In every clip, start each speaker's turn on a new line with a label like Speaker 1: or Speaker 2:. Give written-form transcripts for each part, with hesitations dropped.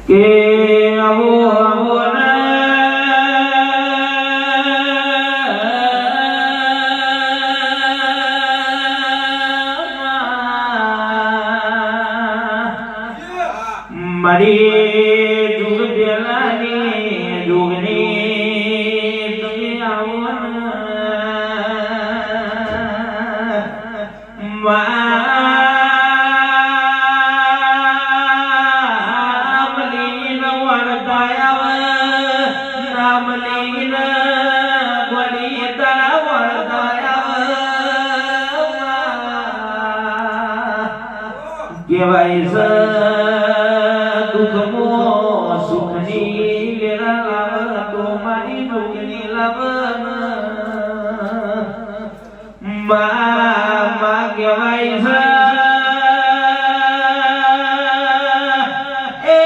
Speaker 1: કે આવો આવો મારી દુઃખ દેલાની દુઃખની તમે આવો રામલીન વરદાયા રામલીન વરિતા વરદાયા કેવાય છે દુઃખમો સુખની લેરા લાવ તો મારી દુઃખની લાવ મા કહેવાય છે એ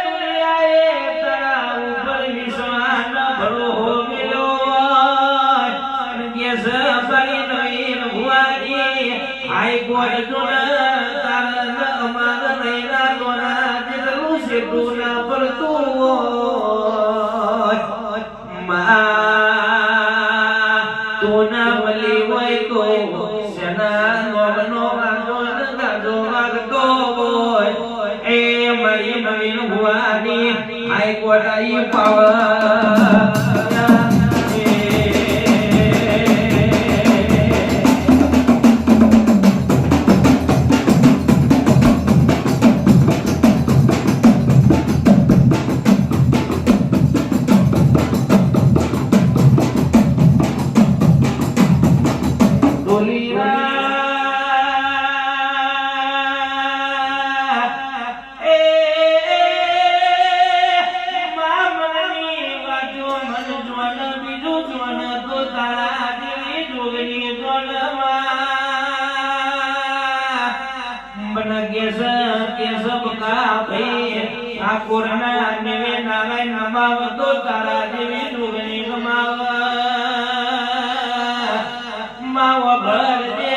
Speaker 1: દુનિયાએ તારા ઉપર વિશ્વાસ ભરો મેલો કે સફરી નહીં ભુવાની આઈ કોઈ તારા અમાર નૈરા દોરા જેટલું છે તું પડતું તું ના મળી હોય તો સેના નોમનો ગાજો વાગતો હોય એ મારી નવીન ભુવાની આઈ કોટાઈ પાવર કોરોના નેવે નાવે નમાવ તો તારા જેવી ડુગણી કમાવ માવ ભર દે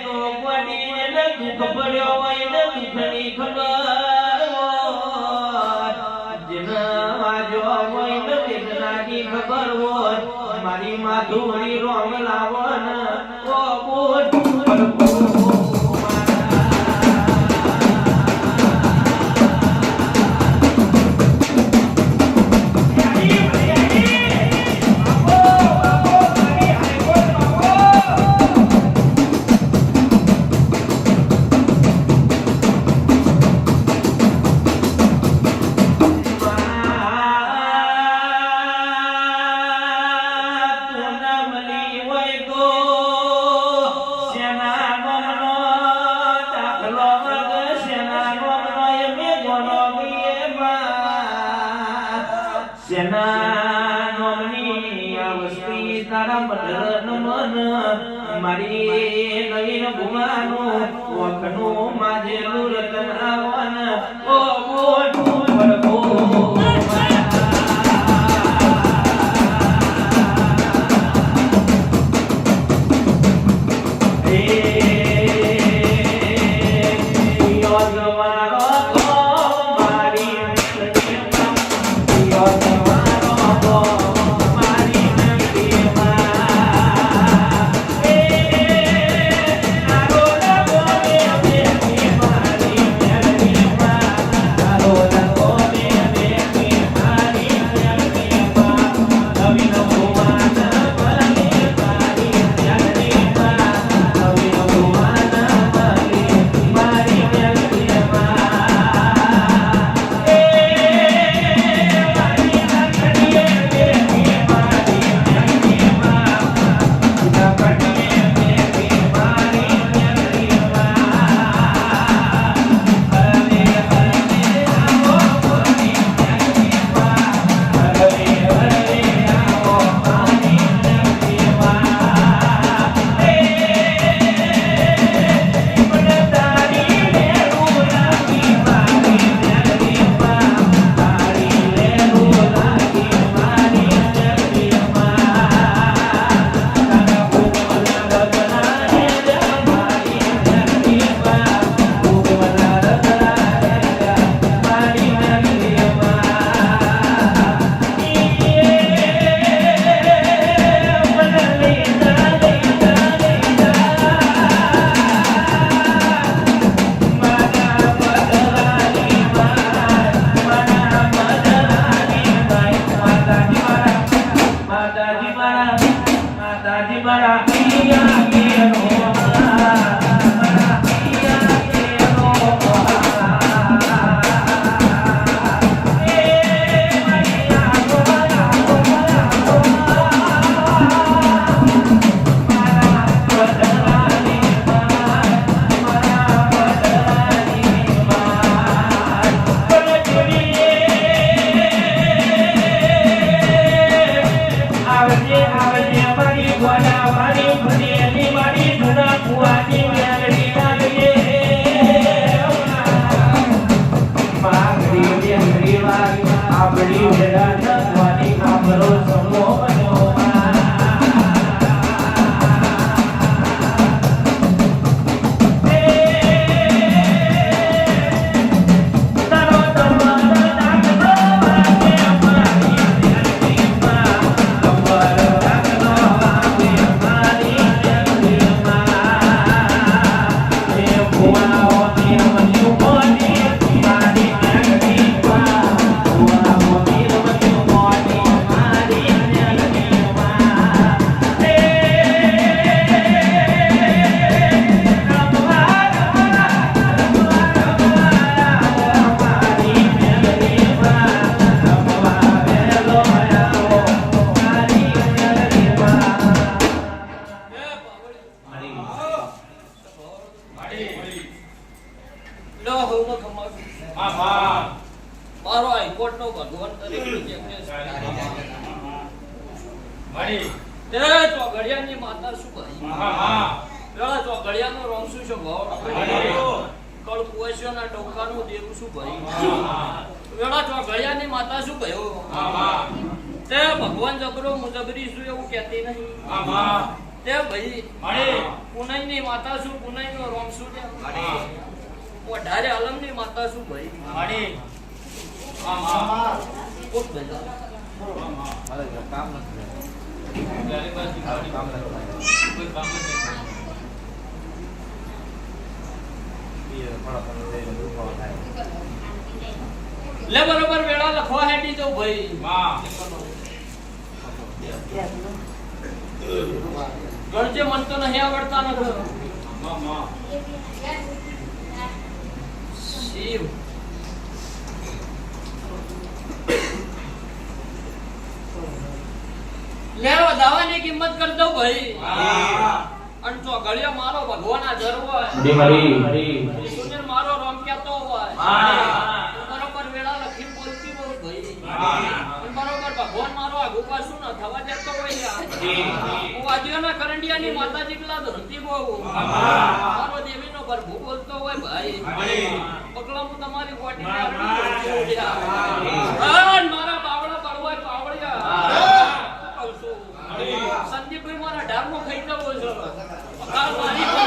Speaker 1: તો કોડી ને દુઃખ પડ્યો હોય ને દુઃખની ખબર જેના વાજો હોય ને વેદનાની ખબર હોય મારી માધુરી રોમ લાવન ઓ બોલ મારી નવીન ભુવાનું વખનું માજેલું રતન આવન ઓ કુવાની મેલડી લાગે માગડી મેલડી વાગ આપણી વેળા નવાની આપણો સમો બન્યો
Speaker 2: મારો હાઈકોર્ટ નો ભગવાન તરીકે તે ચોઘડિયાની માતા શું ભાઈ પેલા ચોઘડિયાનો રોમ શું ભાવ કળ કુવાસીઓના ટોકાનું દેવું શું ભાઈ પેલા ચોઘડિયાની માતા શું કહ્યું તે ભગવાન જબરો મુજબરી શું એવું કહેતી નહીં તે ભાઈ પુનઈની માતા શું પુનઈનો રોમ શું છે ઓઢારે આલમની માતા શું ભાઈ કોણ ભાઈ કામ નથી લે બરોબર વેળા લખવા હેડી જાવ ભાઈ ગણજે મન તો નહીં આવડતા નથી શિવ લેવા દાવાની કિંમત કર દઉં ભાઈ અન ચોઘડિયો મારો ભગવાન આ જર હોય સુનિલ મારો રોમ કહેતો હોય બરોબર વેળા લખી બોલતી બોલ ભાઈ બરોબર ભગવાન મારો આગુ પાછું ન થવા દેતો હોય હું વાદીઓના કરંડિયાની માતા જેટલા ધરતી બહુ મારો દેવીનો પ્રભુ બોલતો હોય ભાઈ પકડો હું તમારી કોટી મારા બાવળા પડવાય પાવળિયા સંદીપભાઈ મારા ઢારમાં ખાઈ જવો છો મારી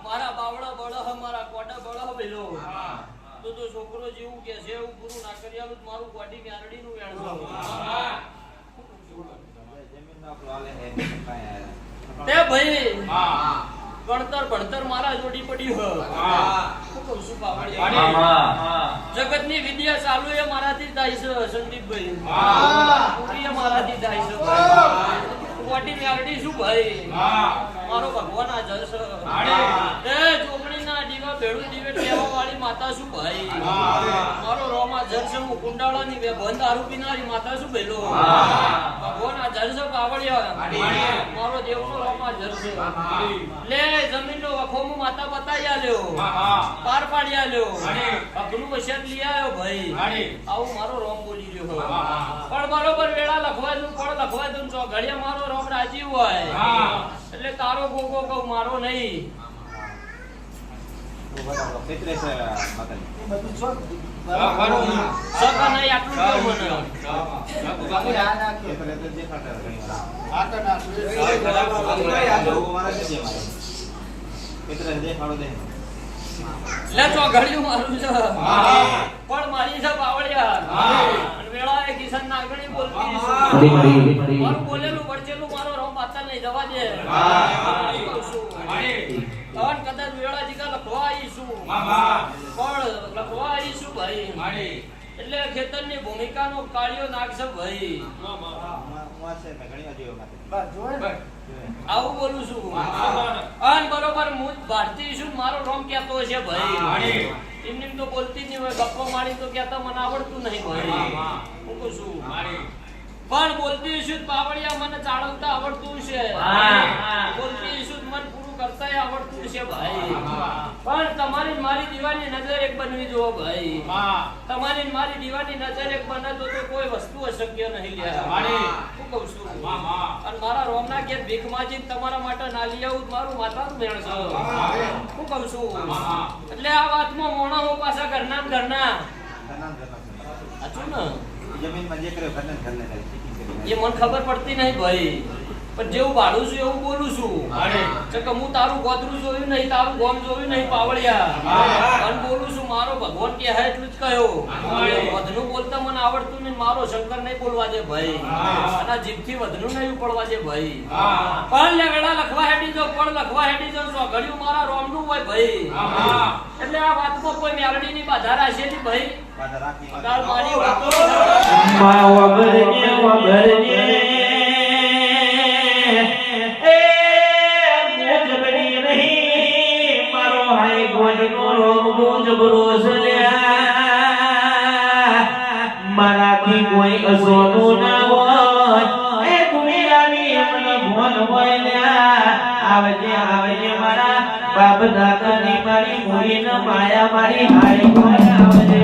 Speaker 2: મારા બાવળા બળ મારા કોટા બળ બેલો તો છોકરો જેવું કે છે એવું પૂરું ના કરી આલું મારું કોડી મેરડી નું વેણ તે ભાઈ ગણતર ભણતર મારા જોડી પડી જગત ની વિદ્યા ચાલુ એ મારાથી થાય છે સંદીપભાઈ મારાથી થાય છે કોટી મેરડી શું ભાઈ મારો ભગવાન આ જશ માતા શું ભાઈ મારો રોમા જરસે હું કુંડાળાની બે બંધ દારૂ પીનારી માતા શું ભેલો ભગવાન આ જરસે પાવળ્યા મારો દેવનો રોમા જરસે લે જમીનનો વખોમો માતા બતાઈ આલ્યો પાર પાડી આલ્યો અગનું વશત લઈ આવ્યો ભાઈ આવું મારો રોમ બોલી રહ્યો પણ બરોબર વેળા લખવા દઉં પણ લખવા દઉં છો ઘડિયા મારો રોમ રાજી હોય એટલે તારો ગોગો કહું મારો નહીં સગા નહીં આટલું કેવું મને લે ચો ઘડિયું મારું છે પણ મારી છે બાવળિયા વેળા એ કિશન નાગણી બોલતી મારું બોલેલું પડચેલું મારો રોમ પાછા નહીં જવા દે અન કદાચ વેળા જીગા લખવા આવીશું પણ લખવા આવીશું ભાઈ એટલે ખેતરની ભૂમિકાનો કાળિયો નાખશે ભાઈ આવું બોલું છું અન બરોબર હું ભારતીય છું મારો રોમ કહેતો છે ભાઈ એમને તો બોલતી નહીં હોય ગપ્પો મારી તો કહેતા મને આવડતું નહીં ભાઈ હું કહું છું પણ બોલતી છું પાવડિયા મને ચાળવતા આવડતું છે બોલતી છું મને પૂરું કરતા આવડતું છે ભાઈ પણ તમારી મારી દીવાની નજર એક બનવી જો ભાઈ તમારી મારી દીવાની નજર એક બને તો કોઈ વસ્તુ અશક્ય નહીં લ્યા હું કહું છું અને મારા રોમના કે ભીખ માંગી તમારા માટે ના લઈ આવું મારું માતાનું મેણ છે હું કહું છું એટલે આ વાતમાં મોણા હો પાછા ઘરના સાચું ને જમીનમાં જે કર્યો ઘરને એ મને ખબર પડતી નહીં ભાઈ પણ જેવું ભાડું છું એવું બોલું છું કે હું તારું ગોદરું જોયું નહીં તારું ગોમ જોયું નહીં પાવળિયા અને બોલું છું મારો ભગવાન કે હે એટલું જ કહ્યો વધનું બોલતા મને આવડતું નહીં મારો શંકર નહીં બોલવા દે ભાઈ અને જીભથી વધનું નહીં ઉપડવા દે ભાઈ પણ લેવડા લખવા હેડી જો પણ લખવા હેડી જો તો ઘડિયું મારા રોમનું હોય ભાઈ એટલે આ વાતમાં કોઈ મેલડીની બાધા રાખે નહીં ભાઈ અગાળ મારી વાતો
Speaker 1: મારાથી કોઈ અસોનું ના હોય એ દુનિયાની અમને ભોન હોય લ્યા આવજે આવજે મારા બાપ દાદાની મારી મુરી ન માયા મારી હારી હોય આવજે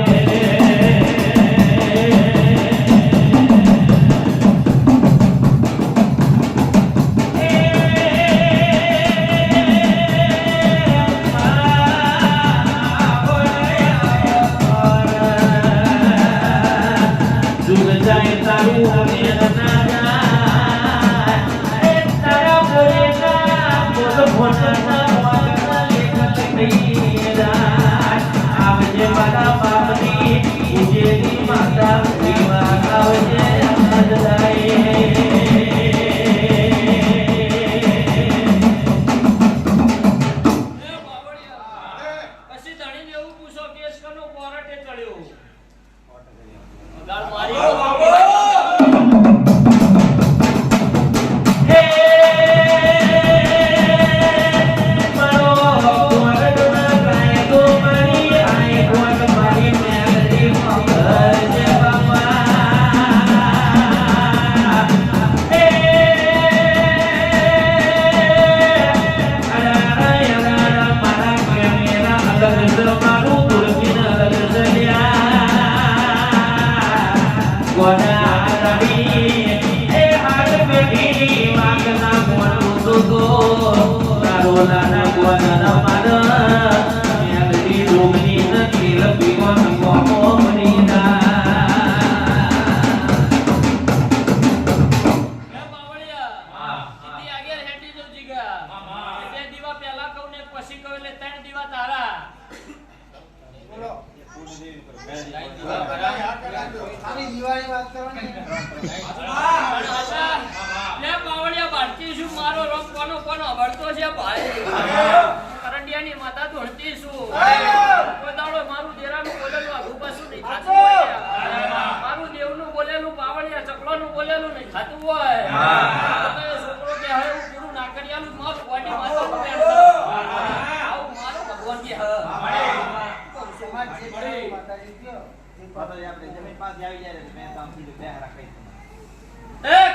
Speaker 2: એ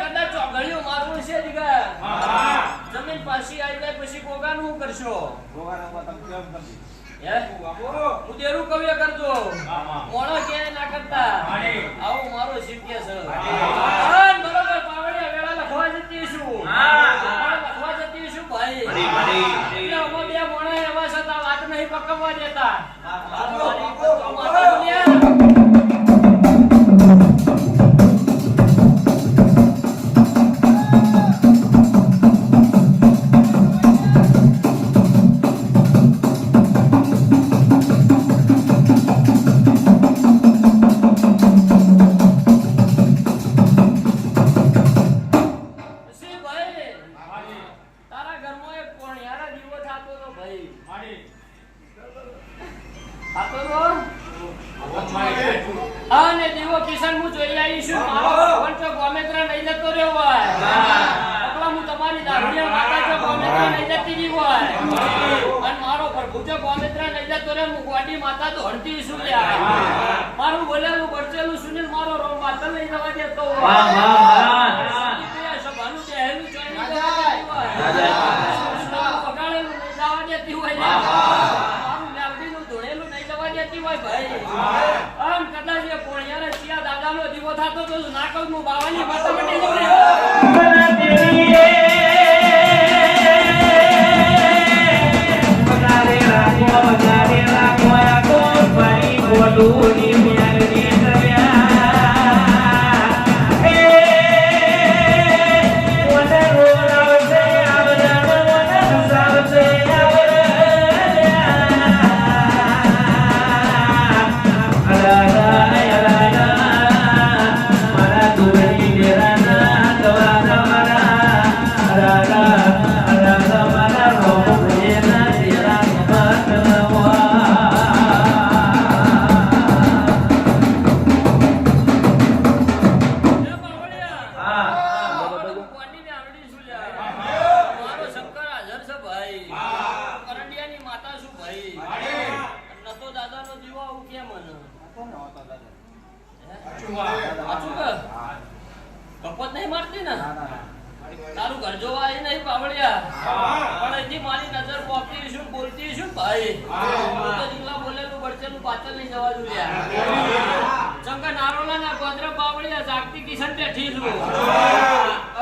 Speaker 2: કદાચ ચોગડિયું મારવું છે દીકરા. જમીન પાછી આવી જાય પછી ગોગાનું શું કરશો? હે? હું દેરું કવ્ય કરજો. મોણો ક્યાંય ના કરતા. આવું મારો શીખ્ય છે. હા, બરોબર. પાવડિયા વેળા લખવા જતી છું. લખવા જતી છું ભાઈ. એટલે અમે બે મોણા એવા છતાં વાત નહીં પકવવા દેતા. માતા બોલ્યા. અને દીવો કિશન હું જોઈ આવી છું. મારો ભગવાન તો ગોમેત્રા નહીં જતો રહ્યો હોય. એકલા હું તમારી દારૂડિયા માતા જો ગોમેત્રા નહીં જતી રહી હોય. અને મારો પ્રભુ જો ગોમેત્રા નહીં જતો રહ્યો, હું ગોડી માતા તો હરતી છું લ્યા. મારું બોલેલું બરચેલું સુનિલ મારો રોમ માતા લઈ જવા દેતો હોય. સભાનું કહેલું જોઈ નહીં જવા દેતી હોય. વગાડેલું નહીં જવા દેતી હોય લ્યા. ધોળેલું નહીં જવા દેતી હોય ભાઈ. આમ કદાચ એ પોણિયારે ચિયા દાદાનો દીવો થાતો તો ના કહું હું બાવાની માતા મટી જઉં. કપત નહીં મારતી ને તારું ઘર જોવા આવી નહીં પાવડિયા. પણ અહીંથી મારી નજર પોકતી છું, બોલતી છું ભાઈ. તો જીલા બોલેલું બળચેલું પાછળ નહીં જવા દઉં યાર. ચંગા નારોલા ના ગોધરા પાવડિયા જાગતી કિશન બેઠી છું.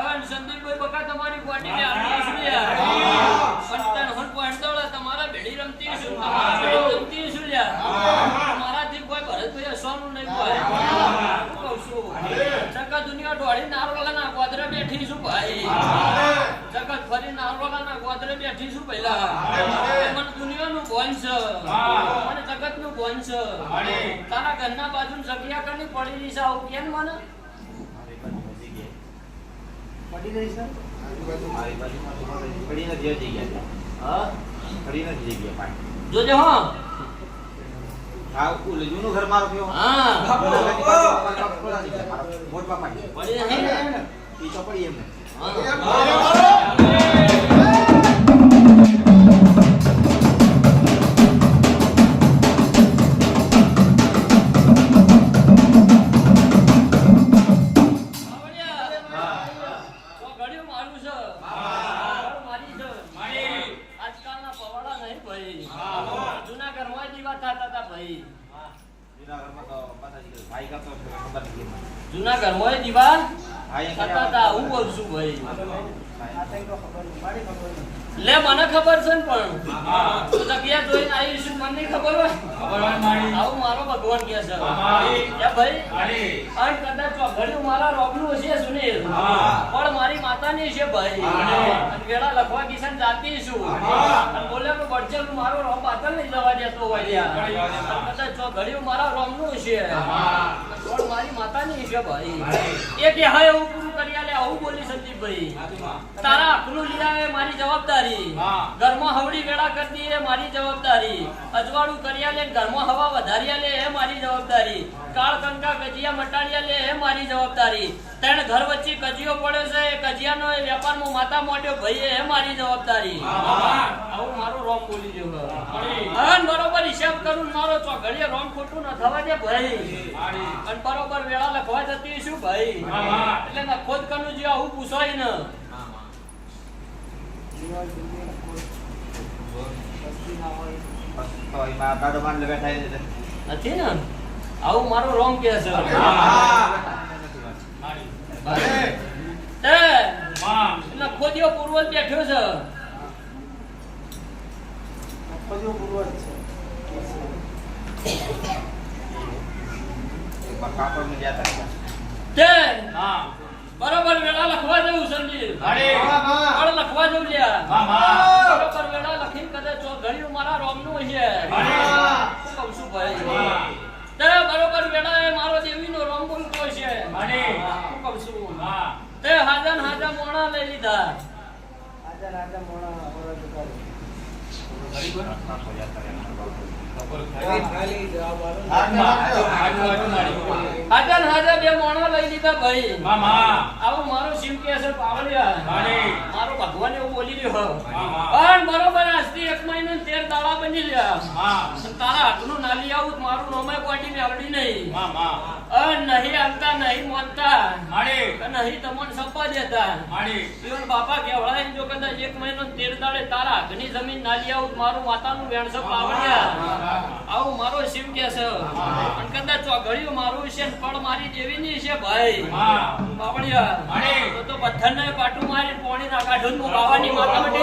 Speaker 2: અને સંદીપભાઈ બકા તમારી બોડી ને આડી છું યાર. સંતન હન પોંડોળા તમારા ભેડી રમતી છું, તમારા ભેડી રમતી છું યાર. મારાથી કોઈ ભરતભાઈ હસવાનું નહીં ભાઈ. કહું છું ચંગા દુનિયા ઢોળી નારોલા ના ગોધરા બેઠી છું ભાઈ. જગત ફરી નારોલા ના ગોધરે બેઠી છું પહેલા. મને દુનિયાનું ભોન છે, મને જગતનું ભોન છે. તારા ઘરના બાજુ જગ્યા કની પડી રહી છે આવું કેમ મને
Speaker 3: પડી રહી છે? મારી બાજુમાં પડી નથી જગ્યા. હા, પડી નથી જગ્યા પાણી.
Speaker 2: જોજે હો.
Speaker 3: હા, ઓલે જૂનું ઘર મારું કયો.
Speaker 2: હા,
Speaker 3: મોટ બાપા
Speaker 2: પડી નહીં ને
Speaker 3: ઈ તો પડી એમ.
Speaker 2: આજકાલના પવાડા નહીં ભાઈ. જૂના ઘરમાં દીવા થતા હતા ભાઈ. જૂના ઘરમાં દીવા થતા હતા. હું બોલ છું ભાઈ. લે મને ખબર છે ને પણ તું જગ્યા જોઈને આવી છું મને ખબર હોય. આવું મારો ભગવાન કે છે ભાઈ. અને કદાચ ચોઘડિયું મારા રોગનું હશે સુનિલ, પણ મારી માતાની છે ભાઈ. અને વેળા લખવા કિશન જાતી છું. અને બોલે કે બળચેલું મારો રોમ પાછળ નહીં જવા દેતો હોય. કદાચ ચોઘડિયું મારા રોમનું છે પણ મારી માતાની છે ભાઈ. એ કે હા એવું પૂરું કરી આલે આવું બોલી સંદીપભાઈ. તારા આખલું લીધા એ મારી જવાબદારી. ઘરમાં હવડી વેળા કરી દે એ મારી જવાબદારી. અજવાળું કરી આલે ઘરમાં હવા વધારી આલે એ મારી જવાબદારી. કાળ કંકા કજિયા મટાડી આલે એ મારી જવાબદારી. ત્રણ ઘર વચ્ચે કજિયો પડ્યો છે એ કજિયાનો એ વેપારમાં માતા મોટ્યો ભાઈ એ મારી જવાબદારી. આવું મારું રોમ બોલી રહ્યો. બરોબર હિસાબ કરું મારો ચોઘડીએ રોમ ખોટું ન થવા દે ભાઈ. અને બરોબર વેળા લખવા જતી શું ભાઈ? એટલે ના ખોદ કનું જે આવું પૂછાય ને.
Speaker 3: તો એમાં દાડો માન બેઠા છે.
Speaker 2: નથી ને આવું મારો રોમ કે છે. એટલે ખોદિયો પૂર્વજ બેઠો છે.
Speaker 3: કાપડ ગયા હતા.
Speaker 2: તે બરોબર વેળા લખવા જવું સંજીવ. પણ લખવા જવું લ્યા. બરોબર વેળા લખીને કદાચ ચોઘડિયું મારા રોમનું છે. શું કહું છું ભાઈ? તે બરોબર વેળા એ મારો દેવીનો રોમ બોલતો છે. શું કહું છું? તે હાજા ને હાજા મોણા લઈ લીધા. હાજા ને હાજા બે મોણા લઈ લીધા ભાઈ. આવું મારું શિવ કે છે પાવડિયા. મારો ભગવાન એવું બોલી રહ્યો. પણ બરોબર આજથી 1 મહિનો 13 દાડા બની રહ્યા. તારા હાથનું નાલી આવું મારું નોમે કોટી ને આવડી નહીં. નહીં આવતા નહીં માનતા. નહીં તમને સપા દેતા. જીવન બાપા કેવડાય જો કદાચ 1 મહિનો 13 દાડે તારા હાથની જમીન નાલી આવું મારું માતાનું વેણ છે પાવડિયા. આવું મારો શિવ કે છે. અને કદાચ ચોઘડિયું મારું છે ને પણ મારી દેવીની છે ભાઈ. બાવળિયા તો પથ્થરને પાટું મારી પોણી ના કાઢું હું બાવાની માતા
Speaker 1: માટે